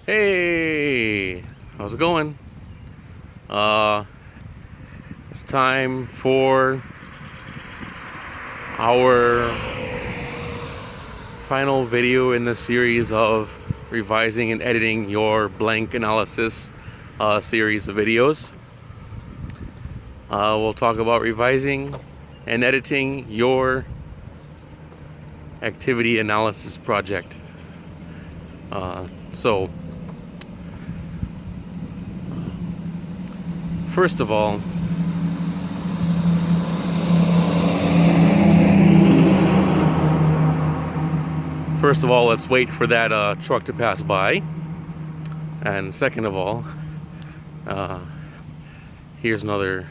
Hey, how's it going? Uh, it's time for our final video in the series of revising and editing your blank analysis series of videos. We'll talk about revising and editing your activity analysis project. So, first of all, let's wait for that truck to pass by. And second of all, here's another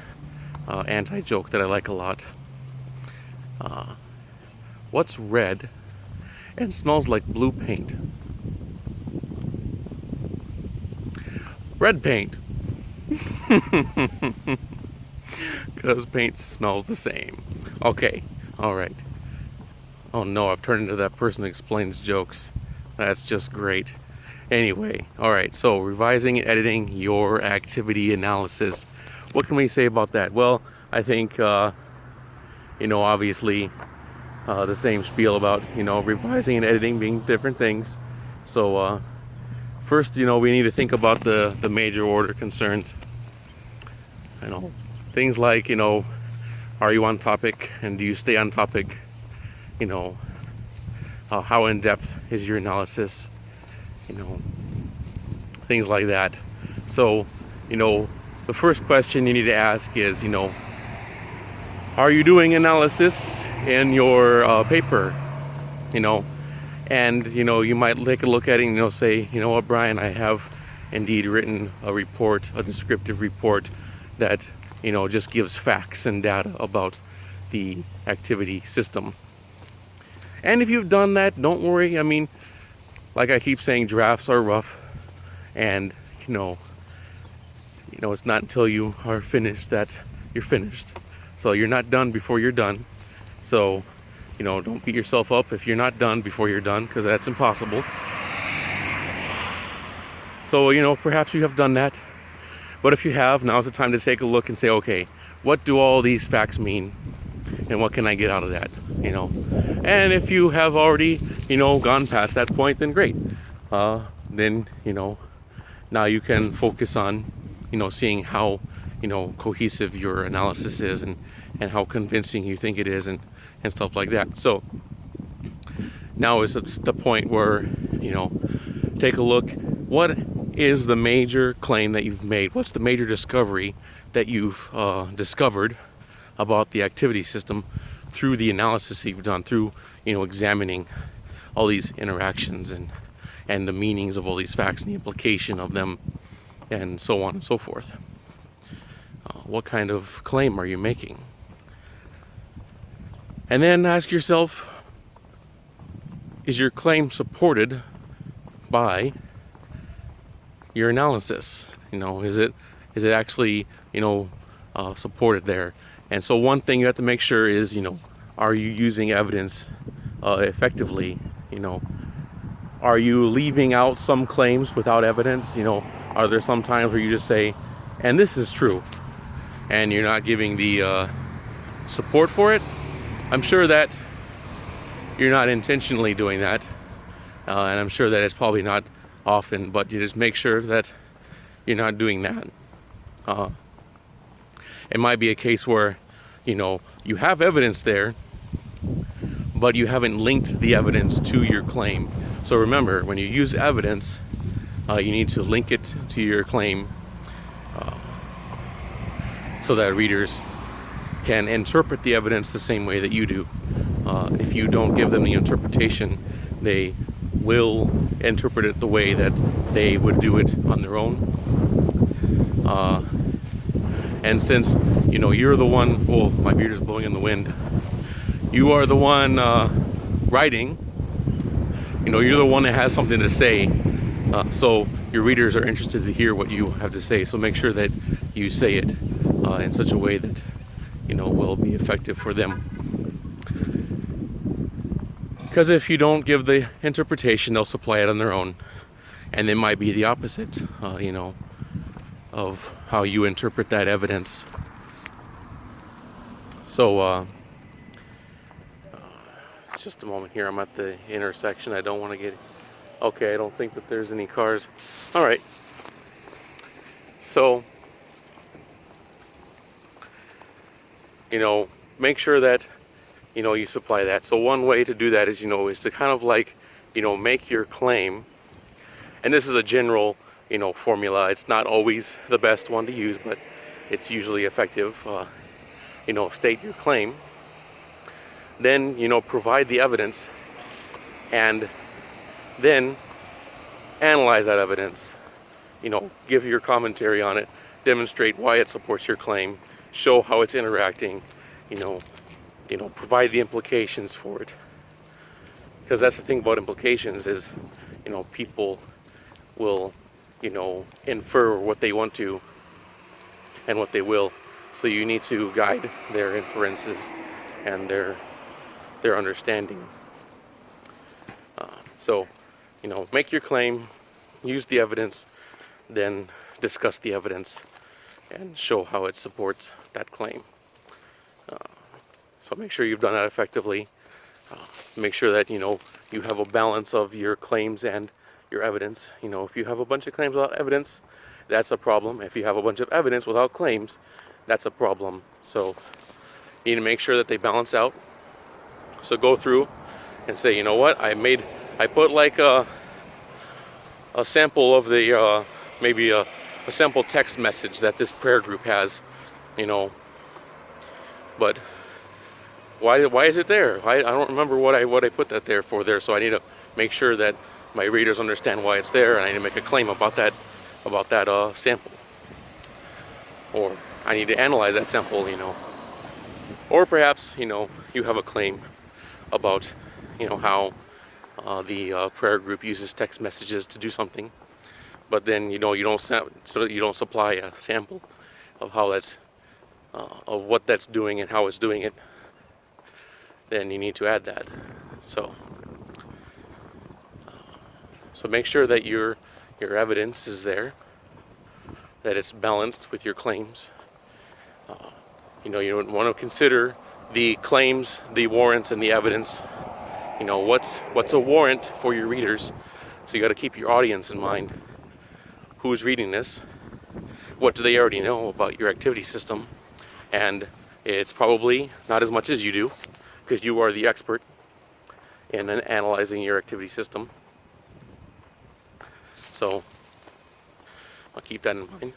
anti-joke that I like a lot. What's red and smells like blue paint? Red paint. Because paint smells the same. Okay, alright. Oh no, I've turned into that person who explains jokes. That's just great. Anyway, alright, so revising and editing your activity analysis. What can we say about that? Well, I think, obviously, the same spiel about, revising and editing being different things. So, first, we need to think about the major order concerns. Things like, are you on topic and do you stay on topic? How in depth is your analysis? Things like that. So, the first question you need to ask is, are you doing analysis in your paper? And you might take a look at it and say, you know what, Brian, I have indeed written a report, a descriptive report that just gives facts and data about the activity system. And if you've done that, don't worry. I mean, like I keep saying, drafts are rough, and it's not until you are finished that you're finished. So you're not done before you're done. So don't beat yourself up if you're not done before you're done, because that's impossible. So perhaps you have done that. But if you have, now's the time to take a look and say, okay, what do all these facts mean? And what can I get out of that? And if you have already, gone past that point, then great. Then, now you can focus on, seeing how, cohesive your analysis is and how convincing you think it is and stuff like that. So now is the point where, take a look. What is the major claim that you've made? What's the major discovery that you've discovered about the activity system through the analysis that you've done, through examining all these interactions and the meanings of all these facts and the implication of them, and so on and so forth. What kind of claim are you making? And then ask yourself, is your claim supported by your analysis? Is it actually supported there? And so one thing you have to make sure is, are you using evidence effectively? Are you leaving out some claims without evidence? Are there some times where you just say, and this is true, and you're not giving the support for it? I'm sure that you're not intentionally doing that, and I'm sure that it's probably not often, but you just make sure that you're not doing that. It might be a case where, you have evidence there, but you haven't linked the evidence to your claim. So remember, when you use evidence, you need to link it to your claim so that readers can interpret the evidence the same way that you do. If you don't give them the interpretation, they will interpret it the way that they would do it on their own. And since you're the one, oh, my beard is blowing in the wind. You are the one writing. You're the one that has something to say. So your readers are interested to hear what you have to say. So make sure that you say it in such a way that will be effective for them. Because if you don't give the interpretation, they'll supply it on their own. and it might be the opposite, of how you interpret that evidence. So, just a moment here. I'm at the intersection. I don't want to get... Okay, I don't think that there's any cars. All right. So, make sure that, you supply that. So one way to do that is, is to kind of like, make your claim. And this is a general, formula. It's not always the best one to use, but it's usually effective. State your claim. Then, provide the evidence, and then analyze that evidence. Give your commentary on it, demonstrate why it supports your claim, show how it's interacting, provide the implications for it. Because that's the thing about implications is, people will, infer what they want to and what they will. So you need to guide their inferences and their understanding. So, make your claim, use the evidence, then discuss the evidence and show how it supports that claim. So make sure you've done that effectively. Make sure that, you have a balance of your claims and your evidence. If you have a bunch of claims without evidence, that's a problem. If you have a bunch of evidence without claims, that's a problem. So you need to make sure that they balance out. So go through and say, what, I put like a sample of the, maybe a sample text message that this prayer group has, but why is it there? I don't remember what I put that there for there, so I need to make sure that my readers understand why it's there, and I need to make a claim about that sample, or I need to analyze that sample, or perhaps you have a claim about how the prayer group uses text messages to do something, but then you don't supply a sample of how that's of what that's doing and how it's doing it. Then you need to add that. So make sure that your evidence is there, that it's balanced with your claims. You want to consider the claims, the warrants, and the evidence. What's a warrant for your readers? So you got to keep your audience in mind. Who's reading this? What do they already know about your activity system? And it's probably not as much as you do, because you are the expert in analyzing your activity system. So I'll keep that in mind.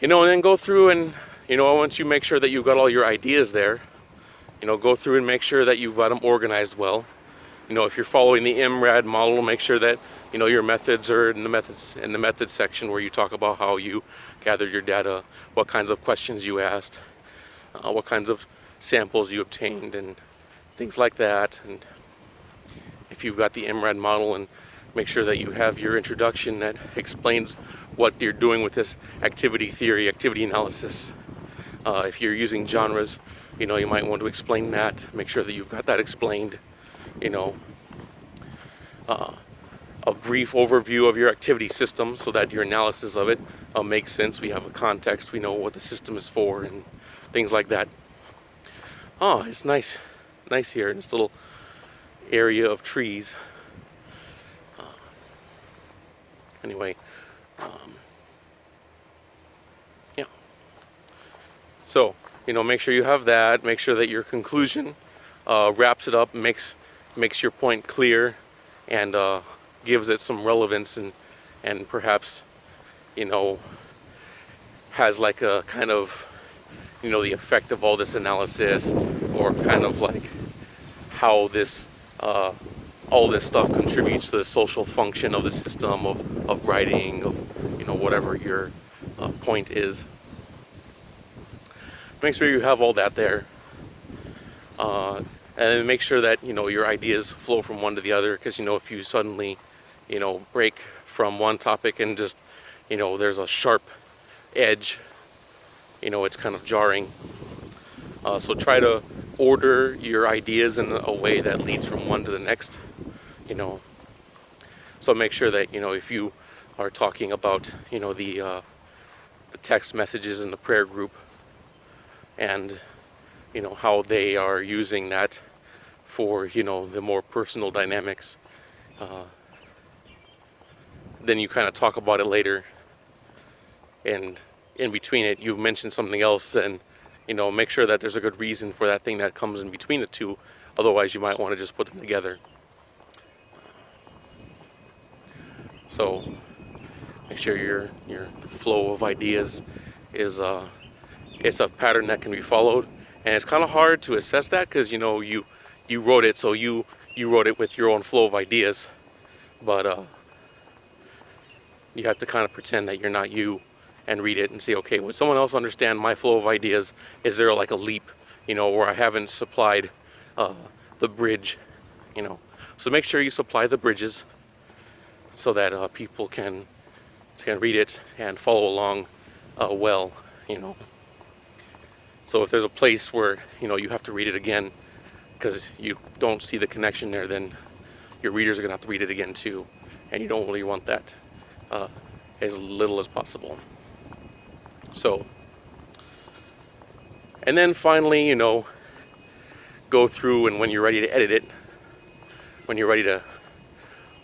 And then go through and, once you make sure that you've got all your ideas there, go through and make sure that you've got them organized well. If you're following the IMRAD model, make sure that, your methods are in the methods section where you talk about how you gathered your data, what kinds of questions you asked, what kinds of samples you obtained, and things like that. And if you've got the IMRAD model, and make sure that you have your introduction that explains what you're doing with this activity theory, activity analysis. If you're using genres, you might want to explain that. Make sure that you've got that explained. A brief overview of your activity system so that your analysis of it makes sense. We have a context. We know what the system is for and things like that. Oh, it's nice here in this little area of trees. Anyway, yeah. So, make sure you have that. Make sure that your conclusion wraps it up, makes your point clear, and gives it some relevance, and perhaps, has like a kind of, the effect of all this analysis, or kind of like how this all this stuff contributes to the social function of the system of writing, of whatever your point is. Make sure you have all that there, and then make sure that your ideas flow from one to the other, because if you suddenly break from one topic and just there's a sharp edge, it's kind of jarring. So try to order your ideas in a way that leads from one to the next. So make sure that, if you are talking about, the text messages in the prayer group, and how they are using that for the more personal dynamics, then you kind of talk about it later, and in between it you mention something else, and make sure that there's a good reason for that thing that comes in between the two. Otherwise you might want to just put them together. So make sure your flow of ideas is it's a pattern that can be followed, and it's kind of hard to assess that because you wrote it, so you wrote it with your own flow of ideas, but you have to kind of pretend that you're not you and read it and say, okay, would someone else understand my flow of ideas? Is there like a leap, where I haven't supplied the bridge, so make sure you supply the bridges so that people can read it and follow along well. So if there's a place where you have to read it again because you don't see the connection there, then your readers are gonna have to read it again too, and you don't really want that as little as possible. So, and then finally, go through, and when you're ready to edit it, when you're ready to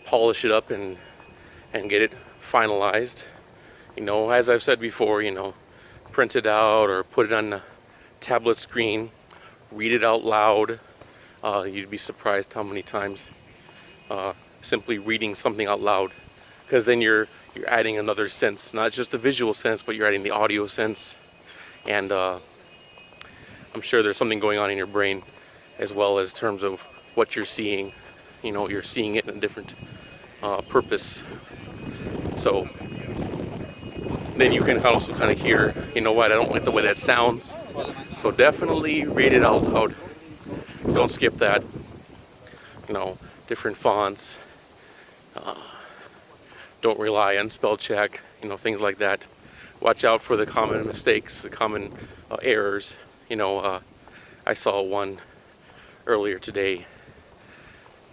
polish it up and get it finalized, as I've said before, print it out or put it on a tablet screen, read it out loud. You'd be surprised how many times simply reading something out loud, because then you're adding another sense, not just the visual sense, but you're adding the audio sense, and I'm sure there's something going on in your brain as well as terms of what you're seeing. You're seeing it in a different purpose. So then you can also kind of hear, what, I don't like the way that sounds. So definitely read it out loud. Don't skip that. Different fonts. Don't rely on spell check, things like that. Watch out for the common mistakes, the common errors. I saw one earlier today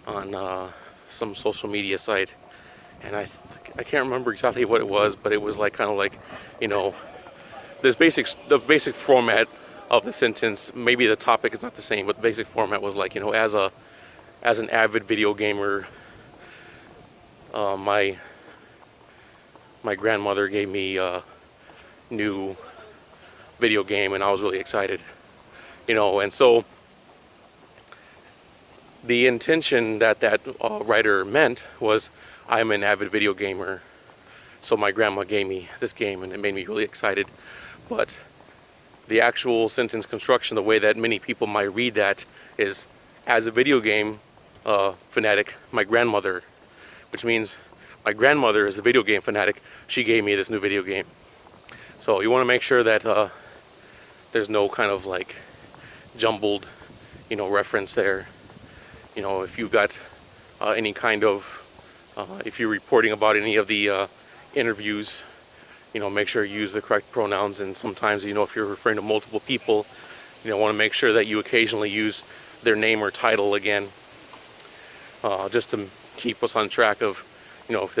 on some social media site, and I can't remember exactly what it was, but it was like kind of like, the basic format of the sentence. Maybe the topic is not the same, but the basic format was like, as an avid video gamer, my grandmother gave me a new video game, and I was really excited, and so the intention that writer meant was, I'm an avid video gamer, so my grandma gave me this game and it made me really excited. But the actual sentence construction, the way that many people might read that, is, as a video game fanatic, my grandmother, which means my grandmother is a video game fanatic, she gave me this new video game. So you want to make sure that there's no kind of like jumbled reference there. If you've got any kind of if you're reporting about any of the interviews, make sure you use the correct pronouns. And sometimes, if you're referring to multiple people, want to make sure that you occasionally use their name or title again, just to keep us on track of, if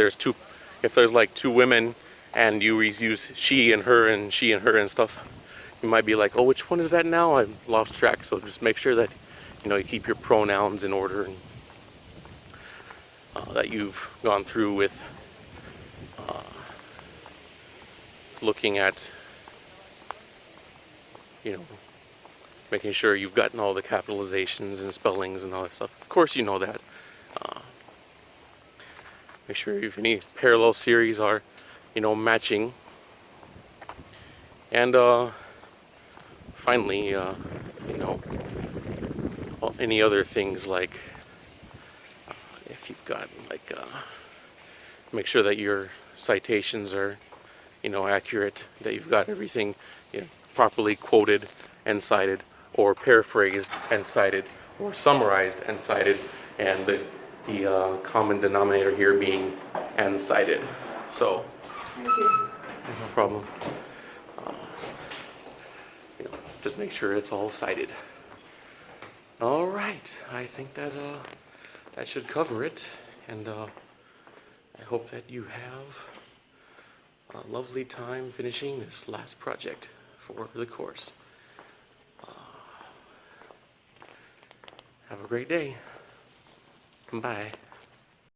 there's like two women and you use she and her and she and her and stuff, you might be like, oh, which one is that now? I've lost track. So just make sure that you keep your pronouns in order, and that you've gone through with looking at, making sure you've gotten all the capitalizations and spellings and all that stuff. Of course, that. Make sure if any parallel series are, matching. And finally, any other things like, if you've got like, make sure that your citations are, accurate, that you've got everything, properly quoted and cited, or paraphrased and cited, or summarized and cited, and the common denominator here being and cited. So, no problem. Just make sure it's all cited. All right, I think that that should cover it, and I hope that you have a lovely time finishing this last project for the course. Have a great day. Bye.